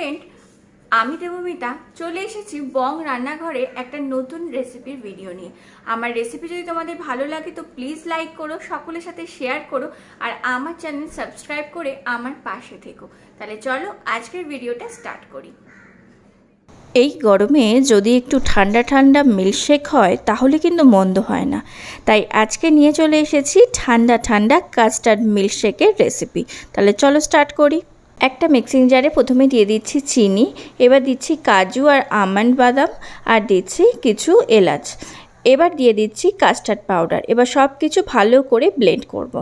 Friend, আমি দেবমিতা চলে এসেছি বং রান্নাঘরে একটা নতুন রেসিপির ভিডিও নিয়ে। আমার রেসিপি যদি তোমাদের ভালো লাগে তো প্লিজ লাইক করো, সকলের সাথে শেয়ার করো, আর আমার চ্যানেল সাবস্ক্রাইব করে আমার পাশে থেকো। তাহলে চলো আজকের ভিডিওটা স্টার্ট করি। এই গরমে যদি একটু ঠান্ডা ঠান্ডা মিল্কশেক হয় তাহলে কিন্তু মন্দ হয় না। তাই আজকে নিয়ে চলে এসেছি ঠান্ডা ঠান্ডা কাস্টার্ড মিল্কশেকের রেসিপি। তাহলে চলো স্টার্ট করি। একটা মিক্সিং জারে প্রথমে দিয়ে দিচ্ছি চিনি, এবার দিচ্ছি কাজু আর আমন্ড বাদাম, আর দিচ্ছি কিছু এলাচ। এবার দিয়ে দিচ্ছি কাস্টার্ড পাউডার। এবার সব কিছু ভালো করে ব্লেন্ড করব।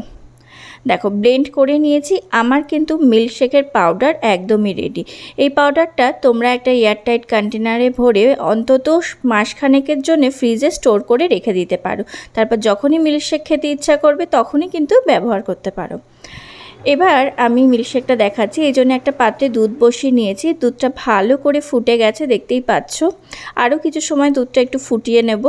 দেখো ব্লেন্ড করে নিয়েছি। আমার কিন্তু মিল্কশেকের পাউডার একদমই রেডি। এই পাউডারটা তোমরা একটা এয়ারটাইট কন্টেনারে ভরে অন্তত মাসখানেকের জন্য ফ্রিজে স্টোর করে রেখে দিতে পারো। তারপর যখনই মিল্কশেক খেতে ইচ্ছা করবে তখনই কিন্তু ব্যবহার করতে পারো। এবার আমি মিল্কশেকটা দেখাচ্ছি। এই জন্য একটা পাত্রে দুধ বসিয়ে নিয়েছি। দুধটা ভালো করে ফুটে গেছে, দেখতেই পাচ্ছ। আরও কিছু সময় দুধটা একটু ফুটিয়ে নেব।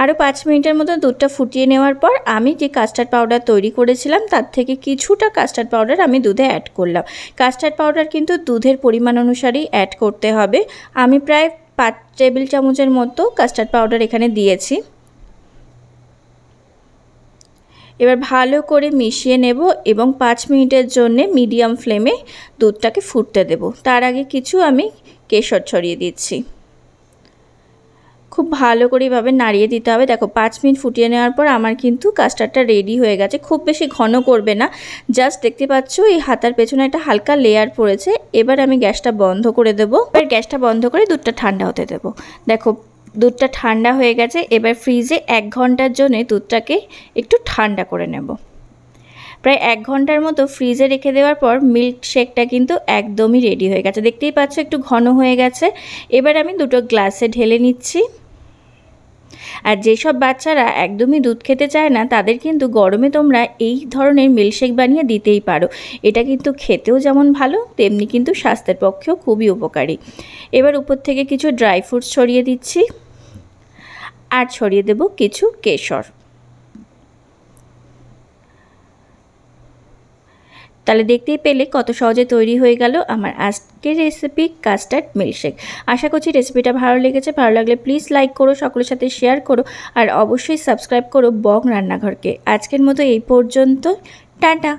আরও 5 মিনিটের মতো দুধটা ফুটিয়ে নেওয়ার পর আমি যে কাস্টার্ড পাউডার তৈরি করেছিলাম তার থেকে কিছুটা কাস্টার্ড পাউডার আমি দুধে অ্যাড করলাম। কাস্টার্ড পাউডার কিন্তু দুধের পরিমাণ অনুসারেই অ্যাড করতে হবে। আমি প্রায় 5 টেবিল চামচের মতো কাস্টার্ড পাউডার এখানে দিয়েছি। এবার ভালো করে মিশিয়ে নেব এবং 5 মিনিটের জন্য মিডিয়াম ফ্লেমে দুধটাকে ফুটতে দেব। তার আগে কিছু আমি কেশর ছড়িয়ে দিচ্ছি। খুব ভালো করে এভাবে নাড়িয়ে দিতে হবে। দেখো 5 মিনিট ফুটিয়ে নেওয়ার পর আমার কিন্তু কাস্টার্ডটা রেডি হয়ে গেছে। খুব বেশি ঘন করবে না, জাস্ট দেখতে পাচ্ছ এই হাতার পেছনে একটা হালকা লেয়ার পড়েছে। এবার আমি গ্যাসটা বন্ধ করে দেব। এবার গ্যাসটা বন্ধ করে দুধটা ঠান্ডা হতে দেব। দেখো দুধটা ঠান্ডা হয়ে গেছে। এবার ফ্রিজে 1 ঘন্টার জন্য দুধটাকে একটু ঠান্ডা করে নেব। প্রায় 1 ঘন্টার মতো ফ্রিজে রেখে দেওয়ার পর মিল্কশেকটা কিন্তু একদমই রেডি হয়ে গেছে। দেখতেই পাচ্ছ একটু ঘন হয়ে গেছে। এবার আমি দুটো গ্লাসে ঢেলে নিচ্ছি। আর যেসব বাচ্চারা একদমই দুধ খেতে চায় না তাদের কিন্তু গরমে তোমরা এই ধরনের মিল্কশেক বানিয়ে দিতেই পারো। এটা কিন্তু খেতেও যেমন ভালো তেমনি কিন্তু স্বাস্থ্যের পক্ষেও খুবই উপকারী। এবার উপর থেকে কিছু ড্রাই ফ্রুটস ছড়িয়ে দিচ্ছি আর ছড়িয়ে দেব কিছু কেশর। তাহলে দেখতেই পেলে কত সহজে তৈরি হয়ে গেল আমার আজকের রেসিপি কাস্টার্ড মিল্কশেক। আশা করছি রেসিপিটা ভালো লেগেছে। ভালো লাগলে প্লিজ লাইক করো, সকলের সাথে শেয়ার করো, আর অবশ্যই সাবস্ক্রাইব করো বং রান্নাঘরকে। আজকের মতো এই পর্যন্ত, টাটা।